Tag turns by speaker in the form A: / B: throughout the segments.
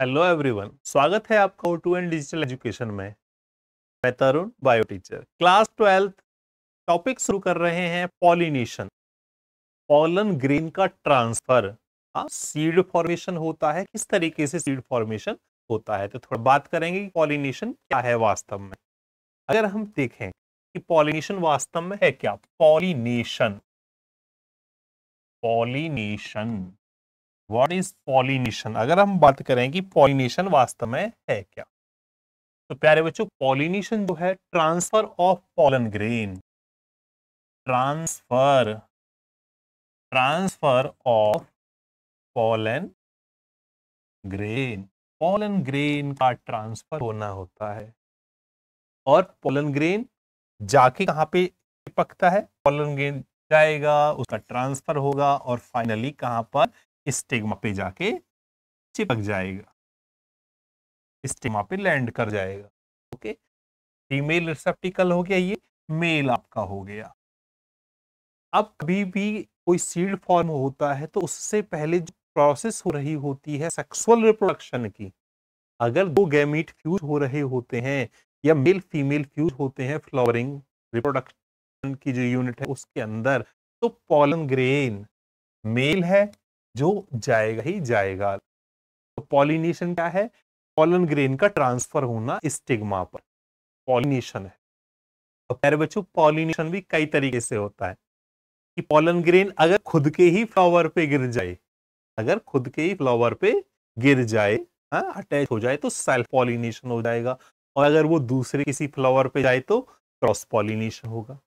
A: Hello everyone, स्वागत है आपका O2 एंड डिजिटल एजुकेशन में। मैं तरुण, बायो टीचर, क्लास 12। टॉपिक शुरू कर रहे हैं पॉलिनेशन, पॉलन ग्रेन का ट्रांसफर। हाँ, सीड फॉर्मेशन होता है, किस तरीके से सीड फॉर्मेशन होता है, तो थोड़ा बात करेंगे कि पॉलिनेशन क्या है वास्तव में। अगर हम देखें कि पॉलिनेशन वास्तव में है क्या, pollination, pollination, what is pollination. अगर हम बात करें कि पॉलिनेशन वास्तव में है क्या, तो प्यारे बच्चों, पॉलिनेशन जो है transfer of pollen grain, transfer transfer of pollen grain, pollen grain का ट्रांसफर होना होता है। और पॉलन ग्रेन जाके कहां पे चिपकता है, पॉलन ग्रेन जाएगा, उसका ट्रांसफर होगा और फाइनली कहां पर, स्टिग्मा पे जाके चिपक जाएगा, स्टिग्मा पे लैंड कर जाएगा। ओके, फीमेल रिसेप्टिकल हो गया, ये मेल आपका हो गया। अब कभी भी कोई सीड फॉर्म होता है तो उससे पहले जो प्रोसेस हो रही होती है सेक्सुअल रिप्रोडक्शन की, अगर दो गैमीट फ्यूज हो रहे होते हैं या मेल फीमेल फ्यूज होते हैं फ्लावरिंग रिप्रोडक्शन की जो यूनिट है उसके अंदर, तो पॉलन ग्रेन मेल है जो जाएगा ही जाएगा। तो पॉलिनेशन क्या है, पॉलन ग्रेन का ट्रांसफर होना स्टिग्मा पर, पॉलिनेशन है। और प्यारे बच्चों, पॉलिनेशन भी कई तरीके से होता है कि पॉलन ग्रेन अगर खुद के ही फ्लावर पे गिर जाए, अगर खुद के ही फ्लावर पे गिर जाए, हाँ, अटैच हो जाए, तो सेल्फ पॉलिनेशन हो जाएगा। और अगर वो दूसरे किसी फ्लावर पे जाए तो क्रॉस पॉलिनेशन होगा।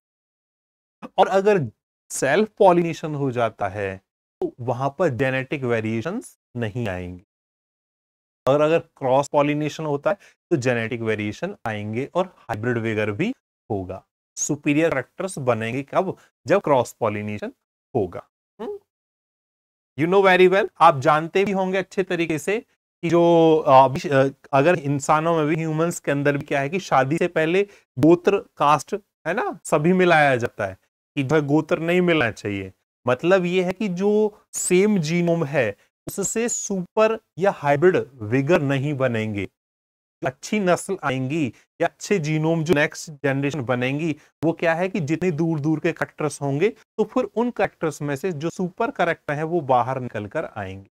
A: और अगर सेल्फ पॉलिनेशन हो जाता है तो वहां पर जेनेटिक वेरिएशंस नहीं आएंगे। और अगर क्रॉस पॉलिनेशन होता है तो जेनेटिक वेरिएशन आएंगे और हाइब्रिड वेगर भी होगा। सुपीरियर कैरेक्टर्स बनेंगे कब, जब क्रॉस पॉलिनेशन होगा। यू नो वेरी वेल, आप जानते भी होंगे अच्छे तरीके से कि जो अगर इंसानों में भी, ह्यूमंस के अंदर भी क्या है कि शादी से पहले गोत्र कास्ट है ना, सभी मिलाया जाता है कि जो गोत्र नहीं मिलना चाहिए। मतलब ये है कि जो सेम जीनोम है उससे सुपर या हाइब्रिड विगर नहीं बनेंगे। अच्छी नस्ल आएंगी या अच्छे जीनोम जो नेक्स्ट जनरेशन बनेंगी, वो क्या है कि जितने दूर दूर के कैरेक्टर्स होंगे तो फिर उन कैरेक्टर्स में से जो सुपर कैरेक्टर है वो बाहर निकल कर आएंगे।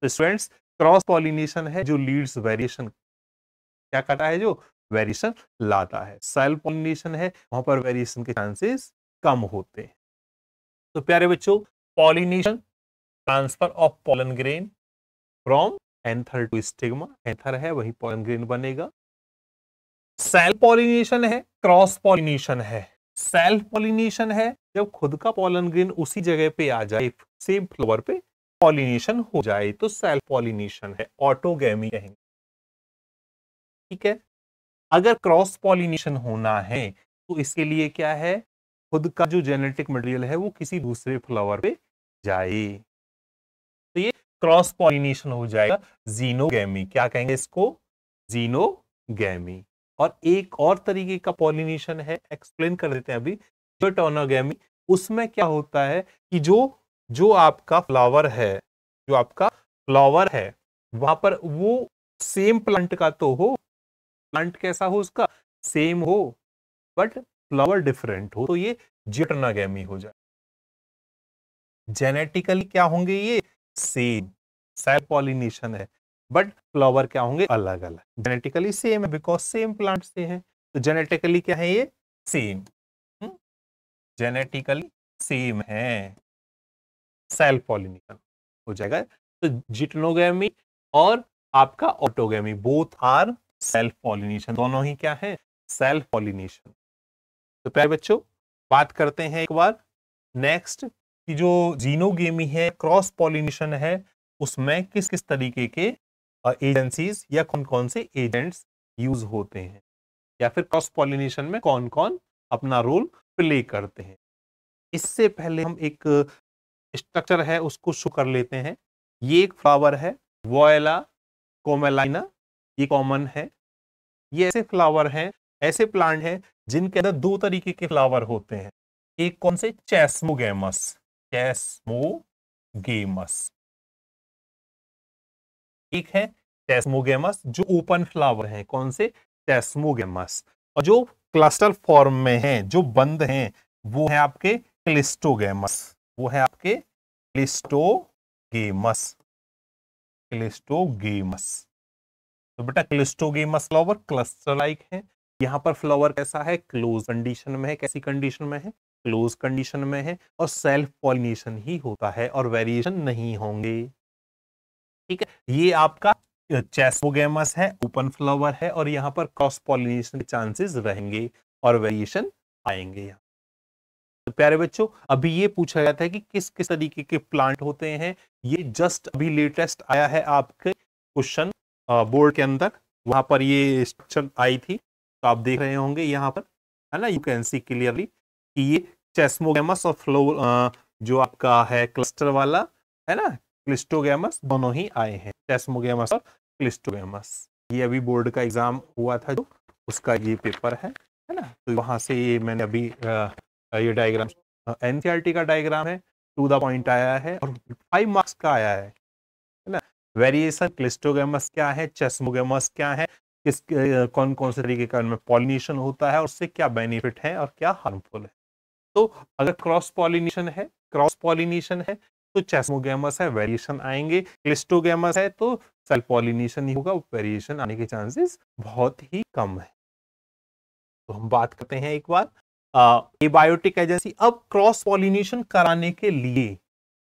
A: तो स्टूडेंट्स, क्रॉस पॉलिनेशन है जो लीड्स वेरिएशन, क्या करता है, जो वेरिएशन लाता है। सेल्फ पॉलिनेशन है, वहां पर वेरिएशन के चांसेस कम होते हैं। तो प्यारे बच्चों, pollination, transfer of pollen grain from anther to stigma, anther है वही पॉलन ग्रेन बनेगा। सेल्फ पॉलिनेशन है, क्रॉस पॉलिनेशन है। सेल्फ पॉलिनेशन है जब खुद का पॉलन ग्रेन उसी जगह पे आ जाए, सेम फ्लावर पे पॉलिनेशन हो जाए, तो सेल्फ पॉलिनेशन है, ऑटोगैमी कहेंगे। ठीक है, अगर क्रॉस पॉलिनेशन होना है तो इसके लिए क्या है, खुद का जो जेनेटिक मटेरियल है वो किसी दूसरे फ्लावर पे जाए, तो ये क्रॉस पॉलिनेशन हो जाएगा, जीनोगैमी। क्या कहेंगे इसको, जीनोगैमी। और एक और तरीके का पॉलिनेशन है, एक्सप्लेन कर देते हैं अभी, जो टोनोगैमी। उसमें क्या होता है कि जो जो आपका फ्लावर है, जो आपका फ्लावर है वहां पर वो सेम प्लांट का तो हो, प्लांट कैसा हो उसका, सेम हो, बट फ्लावर डिफरेंट हो, तो ये जियोटोनोगैमी हो जाए। जेनेटिकली क्या होंगे ये, सेम, सेल्फ पॉलिनेशन है, बट फ्लावर क्या होंगे, अलग अलग। जेनेटिकली सेम है बिकॉज सेम प्लांट से है, तो जेनेटिकली क्या है ये, सेम, जेनेटिकली सेम है, सेल्फ पॉलिनेशन हो जाएगा। तो जिटनोगैमी और आपका autogamy, both are self pollination, दोनों ही क्या है, सेल्फ पॉलिनेशन। तो प्यारे बच्चों, बात करते हैं एक बार नेक्स्ट कि जो जीनोगेमी है, क्रॉस पॉलिनेशन है, उसमें किस किस तरीके के एजेंसीज या कौन कौन से एजेंट्स यूज होते हैं, या फिर क्रॉस पॉलिनेशन में कौन कौन अपना रोल प्ले करते हैं। इससे पहले हम एक स्ट्रक्चर है उसको शो कर लेते हैं। ये एक फ्लावर है, वोएला कोमेलाइना, ये कॉमन है। ये ऐसे फ्लावर हैं, ऐसे प्लांट हैं जिनके अंदर दो तरीके के फ्लावर होते हैं। एक कौन से, चेस्मोगेमस, चेस्मोगेमस, एक है टेस्मोगेमस जो ओपन फ्लावर हैं, कौन से? टेस्मोगेमस। और जो क्लस्टर फॉर्म में हैं, जो बंद हैं, वो है आपके क्लिस्टोगेमस। वो है आपके क्लिस्टोगेमस। क्लिस्टोगेमस। तो बेटा क्लिस्टोगेमस फ्लावर क्लस्टर लाइक है। यहाँ पर फ्लावर कैसा है? क्लोज कंडीशन में है। कैसी कंडीशन में है? क्लोज कंडीशन में है। और सेल्फ पॉलिनेशन ही होता है और वेरिएशन नहीं होंगे। ठीक है, ये आपका चेस्मोगेमस है, ओपन फ्लावर है, और यहाँ पर क्रॉस पॉलिनेशन के चांसेस रहेंगे और वेरिएशन आएंगे। तो प्यारे बच्चों, अभी ये पूछा गया था कि किस किस तरीके के प्लांट होते हैं। ये जस्ट अभी लेटेस्ट आया है आपके क्वेश्चन बोर्ड के अंदर, वहां पर ये स्ट्रक्चर आई थी, तो आप देख रहे होंगे यहाँ पर, है ना, यू कैन सी क्लियरली कि ये चेस्मोगेमस और जो आपका है क्लस्टर वाला, है ना, क्लिस्टोगेमस, दोनों ही आए हैं, चेस्मोगेमस और क्लिस्टोगेमस। ये अभी बोर्ड का एग्जाम हुआ था जो, उसका ये पेपर है ना, तो वहां से ये मैंने अभी ये डायग्राम एनसीईआरटी का डायग्राम है, टू द पॉइंट आया है और 5 मार्क्स का आया है ना। वेरिएशन क्लिस्टोगेमस क्या है, चेस्मोगेमस क्या है, किस कौन कौन से तरीके का इनमें पॉलिनेशन होता है और उससे क्या बेनिफिट है और क्या हार्मफुल है। तो अगर क्रॉस पॉलिनेशन है तो चेस्मोगेमस है, वेरिएशन आएंगे। क्लिस्टोगेमस है तो सेल्फ पॉलिनेशन ही होगा, वेरिएशन आने के चांसेस बहुत ही कम है। तो हम बात करते हैं एक बार एबायोटिक एजेंसी। अब क्रॉस पॉलिनेशन कराने के लिए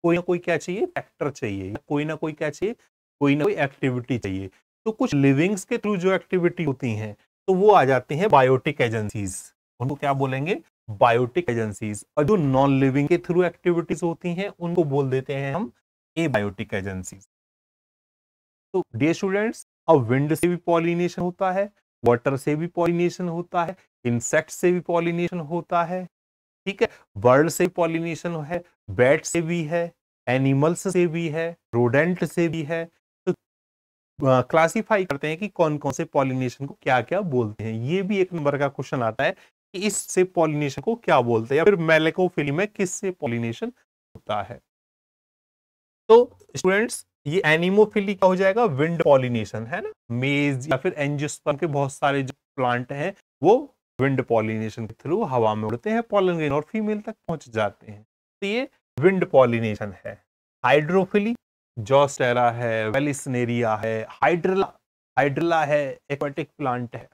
A: कोई ना कोई क्या चाहिए? फैक्टर चाहिए, कोई ना कोई क्या चाहिए? कोई ना कोई एक्टिविटी चाहिए। तो कुछ लिविंग्स के थ्रू जो एक्टिविटी होती हैं, तो वो आ जाती हैं बायोटिक एजेंसीज। उनको क्या बोलेंगे? Biotic agencies. और जो नॉन लिविंग के थ्रू एक्टिविटीज होती हैं, उनको बोल देते हैं हम एबायोटिक एजेंसीज। तो डियर स्टूडेंट्स, अब विंड से भी पॉलिनेशन होता है, वाटर से भी पॉलिनेशन होता है, इंसेक्ट से भी पॉलिनेशन होता है, ठीक है, बर्ड से पॉलिनेशन है, बैट से भी है, एनिमल्स से भी है, रोडेंट से भी है। तो क्लासिफाई करते हैं कि कौन कौन से पॉलिनेशन को क्या क्या बोलते हैं। ये भी एक नंबर का क्वेश्चन आता है कि इससे पॉलिनेशन को क्या बोलते हैं, या फिर मेलेकोफिली में किससे पॉलिनेशन होता है। तो स्टूडेंट्स, ये एनिमोफिली का हो जाएगा विंड पॉलिनेशन, है ना, मेज या फिर एंजियोस्पर्म के बहुत सारे जो प्लांट हैं वो विंड पॉलिनेशन के थ्रू हवा में उड़ते हैं, पॉलन ग्रेन और फीमेल तक पहुंच जाते हैं। तो ये विंड पॉलिनेशन है। हाइड्रोफिली, जॉस्टेरा है, वेलिस्नेरिया है, हाइड्रला हाइड्रला है, एक्वाटिक प्लांट है।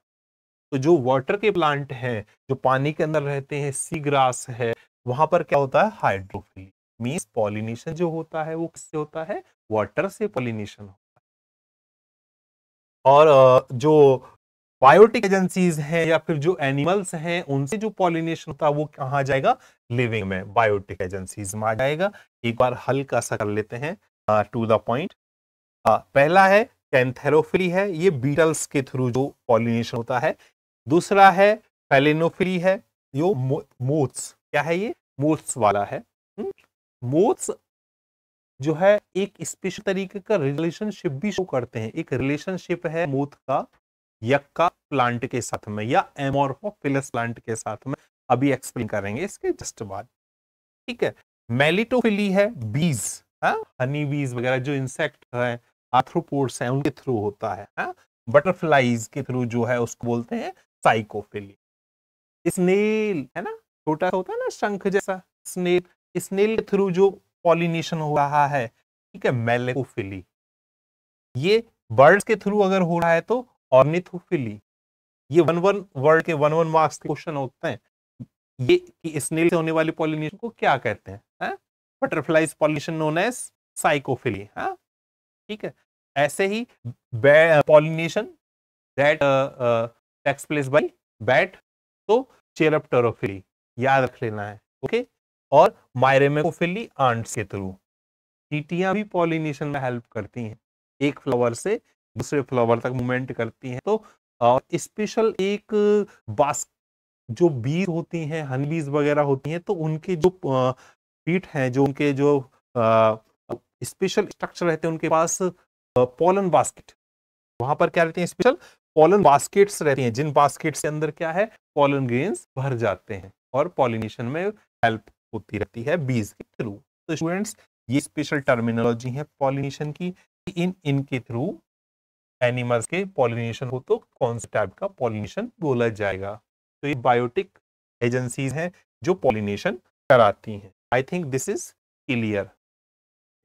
A: तो जो वाटर के प्लांट हैं, जो पानी के अंदर रहते हैं, सी ग्रास है, वहां पर क्या होता है? हाइड्रोफिली। मींस पॉलिनेशन जो होता है वो किससे होता है? वाटर से पॉलिनेशन होता है। और जो बायोटिक एजेंसीज हैं या फिर जो एनिमल्स हैं, उनसे जो पॉलिनेशन होता है वो कहाँ जाएगा? लिविंग में, बायोटिक एजेंसीज में आ जाएगा। एक बार हल्का सा कर लेते हैं टू द पॉइंट। पहला है कैंथेरोफिली है, ये बीटल्स के थ्रू जो पॉलिनेशन होता है। दूसरा है फेलिनोफिली है, यो मोथ्स, क्या है ये? मोथ्स वाला है। मोथ्स जो है एक स्पेशल तरीके का रिलेशनशिप भी शो करते हैं। एक रिलेशनशिप है मोथ का यक्का प्लांट के साथ में या एमोर्फोफिलस प्लांट के साथ में, अभी एक्सप्लेन करेंगे इसके जस्ट बाद। ठीक है, मेलिटोफिली है, बीज, हनी बीज वगैरह जो इंसेक्ट है, आर्थ्रोपोड्स हैं, उनके थ्रू होता है। बटरफ्लाईज के थ्रू जो है उसको बोलते हैं साइकोफिली। स्नेल है ना, छोटा सा होता है ना शंख जैसा, स्नेल, स्नेल के थ्रू जो पॉलिनेशन हो रहा है, ठीक है, मेलेकोफिली। ये बर्ड्स के थ्रू अगर हो रहा है तो ऑर्निथोफिली। ये वन वन वर्ड के वन वन मार्क्स के क्वेश्चन होते हैं। ये कि स्नेल से होने वाली पॉलिनेशन को क्या कहते हैं? Butterflies pollination known as psychophily. ठीक है, ऐसे ही pollination that takes place by bat, तो चेरप्टेरोफिली याद रख लेना है। ओके, और मायरेमेकोफिली आंट्स के थ्रू। चींटियां भी पॉलिनेशन में हेल्प करती हैं, एक फ्लावर से दूसरे फ्लावर तक मूवमेंट करती हैं। तो स्पेशल एक बास जो बीज होती हैं, हनी बीज वगैरह होती हैं, तो उनके जो फीट हैं, जो उनके जो स्पेशल स्ट्रक्चर रहते हैं उनके पास, पोलन बास्केट, वहां पर क्या रहती है? स्पेशल पोलन बास्केट्स रहती हैं, जिन बास्केट्स के अंदर क्या है? पोलन ग्रेन्स भर जाते हैं और पॉलिनेशन में हेल्प होती रहती है बीज के थ्रू। तो स्टूडेंट्स, ये स्पेशल टर्मिनोलॉजी है पॉलिनेशन की, इन इनके थ्रू एनिमल्स के पॉलिनेशन हो तो कौन से टाइप का पॉलिनेशन बोला जाएगा। तो ये बायोटिक एजेंसीज हैं जो पॉलिनेशन कराती हैं। I think this is clear.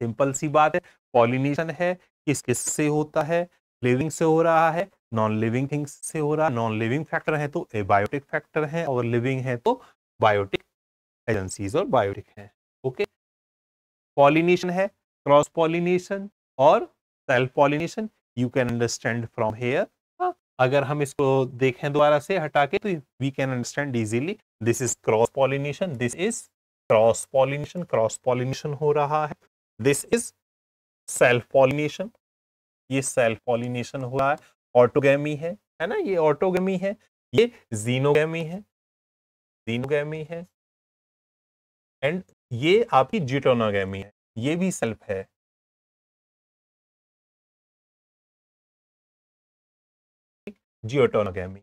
A: Simple सी बात है, पॉलिनेशन है किस किस से होता है, लिविंग से हो रहा है, नॉन लिविंग थिंग्स से हो रहा है। नॉन लिविंग फैक्टर है तो एबायोटिक फैक्टर है, और लिविंग है तो बायोटिक एजेंसीज और बायोटिक है। ओके, पॉलिनेशन है क्रॉस पॉलिनेशन और self pollination, you can understand from here. अगर हम इसको देखें दोबारा से हटा के तो we can understand easily, this is cross pollination, this is cross pollination, cross pollination हो रहा है। दिस इज सेल्फ पॉलिनेशन, ये सेल्फ पॉलिनेशन हो रहा है। ऑटोगैमी है ना, ये ऑटोगैमी है। ये जीनोगैमी है, जीनोगैमी है। एंड ये आपकी ज्यूटोनोगैमी है, ये भी सेल्फ है। जियोटोनोगैमी,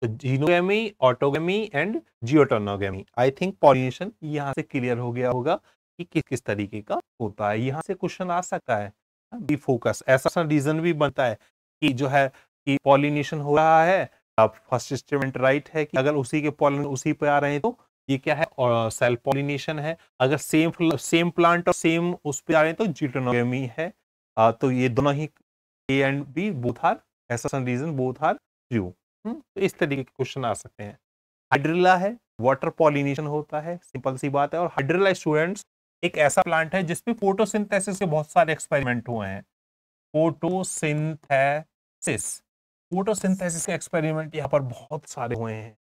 A: तो xenogamy, autogamy and geitonogamy. I think pollination यहाँ से क्लियर हो गया होगा कि किस किस तरीके का होता है। यहाँ से क्वेश्चन आ सकता है, बी फोकस, ऐसा रीजन भी बनता है कि जो है कि पॉलिनेशन हो रहा है, अब फर्स्ट स्टेटमेंट राइट है कि अगर उसी के पॉलिन उसी पे आ रहे हैं तो ये क्या है, और सेल्फ पॉलिनेशन है। अगर सेम प्लांट और सेम उस पे आ रहे हैं तो जियोटोनोगैमी है। तो ये दोनों ही A and B both are, ऐसा रीजन बोथ आर ट्रू। तो इस तरीके के क्वेश्चन आ सकते हैं। हाइड्रिला है, वाटर पॉलिनेशन होता है, सिंपल सी बात है। और हाइड्रिला स्टूडेंट्स एक ऐसा प्लांट है जिसपे फोटोसिंथेसिस के बहुत सारे एक्सपेरिमेंट हुए हैं। फोटोसिंथेसिस, फोटोसिंथेसिस के एक्सपेरिमेंट यहाँ पर बहुत सारे हुए हैं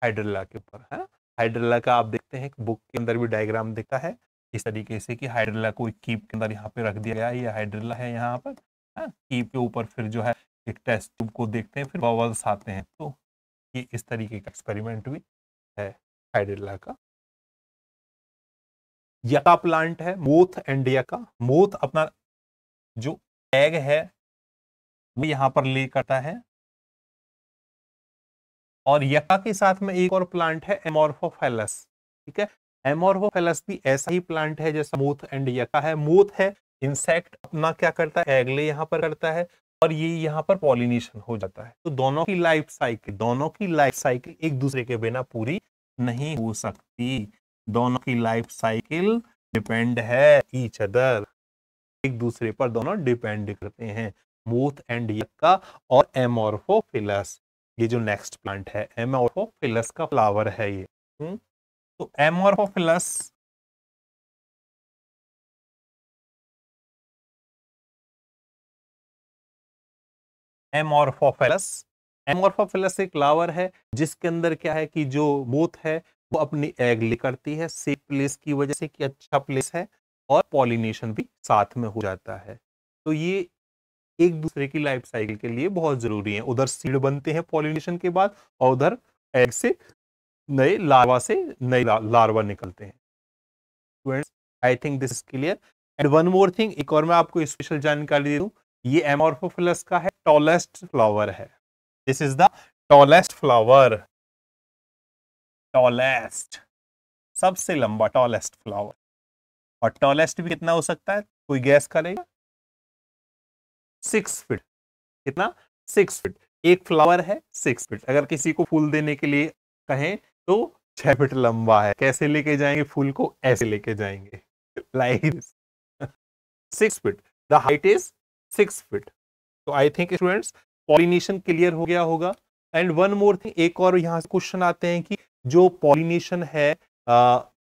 A: हाइड्रिला के ऊपर, है। हाइड्रिला का आप देखते हैं बुक के अंदर भी डायग्राम दिखता है इस तरीके से कि हाइड्रिला को एक कीप के अंदर यहाँ पे रख दिया गया है, ये हाइड्रिला है यहाँ पर, है। कीप के ऊपर फिर जो है एक टेस्ट ट्यूब को देखते हैं, फिर बबल्स आते हैं। तो ये इस तरीके का एक्सपेरिमेंट भी है हाइड्रिला का। यका प्लांट है, मोथ एंड यका। मोथ अपना जो एग है वो यहाँ पर ले करता है, और यका के साथ में एक और प्लांट है एमोर्फोफेलस, ठीक है। एमोर्फोफेलस भी ऐसा ही प्लांट है जैसा मोथ एंड यका है। मोथ है इंसेक्ट अपना क्या करता है, एग ले यहाँ पर करता है, और ये यहाँ पर पॉलिनेशन हो जाता है। तो दोनों की लाइफ साइकिल एक दूसरे के बिना पूरी नहीं हो सकती। दोनों की लाइफ साइकिल डिपेंड है ईच अदर, एक दूसरे पर दोनों डिपेंड करते हैं। मोथ एंड यक्का और एमोर्फोफिलस, ये जो नेक्स्ट प्लांट है एमोर्फोफिलस का फ्लावर है ये। तो एमोर्फोफिलस एमोर्फोफिलस एमोर्फोफिलस एक फ्लावर है जिसके अंदर क्या है कि जो मोथ है वो अपनी एग ले करती है, सेफ प्लेस की वजह से कि अच्छा प्लेस है, और पॉलिनेशन भी साथ में हो जाता है। तो ये एक दूसरे की लाइफ साइकिल के लिए बहुत जरूरी है। उधर सीड बनते हैं पॉलिनेशन के बाद, और उधर एग से नए लार्वा से नए लार्वा निकलते हैं। Students, I think this is clear. And one more thing, एक और मैं आपको स्पेशल जानकारी दे दूं, ये एमोर्फोफिलस का है टॉलेस्ट फ्लावर है। This is the tallest flower, tallest, सबसे लंबा टॉलेस्ट फ्लावर। और टॉलेस्ट भी कितना हो सकता है, कोई गैस करेगा? 6 फीट। कितना? 6 फीट। एक फ्लावर है 6 फीट। अगर किसी को फूल देने के लिए कहें तो 6 फीट लंबा है। कैसे लेके जाएंगे फूल को? ऐसे लेके जाएंगे, like 6 feet, the height is 6 feet. तो I think students pollination clear हो गया होगा। एंड वन मोर थिंग, एक और यहाँ से क्वेश्चन आते हैं कि जो पॉलिनेशन है,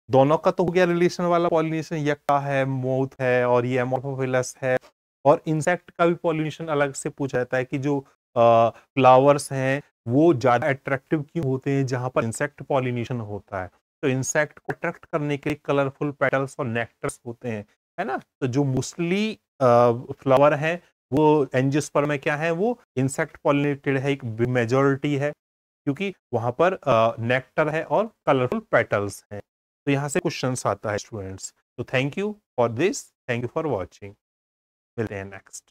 A: दोनों का तो हो गया रिलेशन वाला पॉलिनेशन, यक्का है, मोथ है, और ये एमोर्फोफिलस है। और इंसेक्ट का भी पॉलिनेशन अलग से पूछा जाता है कि जो फ्लावर्स हैं वो ज्यादा अट्रैक्टिव क्यों होते हैं जहां पर इंसेक्ट पॉलिनेशन होता है। तो इंसेक्ट को अट्रैक्ट करने के लिए कलरफुल पेटल्स और नेक्टर्स होते हैं, है ना। तो जो मोस्टली फ्लावर है वो एंजियोस्पर्म में क्या है, वो इंसेक्ट पॉलिनेटेड है, एक मेजॉरिटी है, क्योंकि वहां पर नेक्टर है और कलरफुल पेटल्स हैं। तो यहाँ से क्वेश्चंस आता है स्टूडेंट्स। तो thank you for this, thank you for watching, मिलते हैं नेक्स्ट।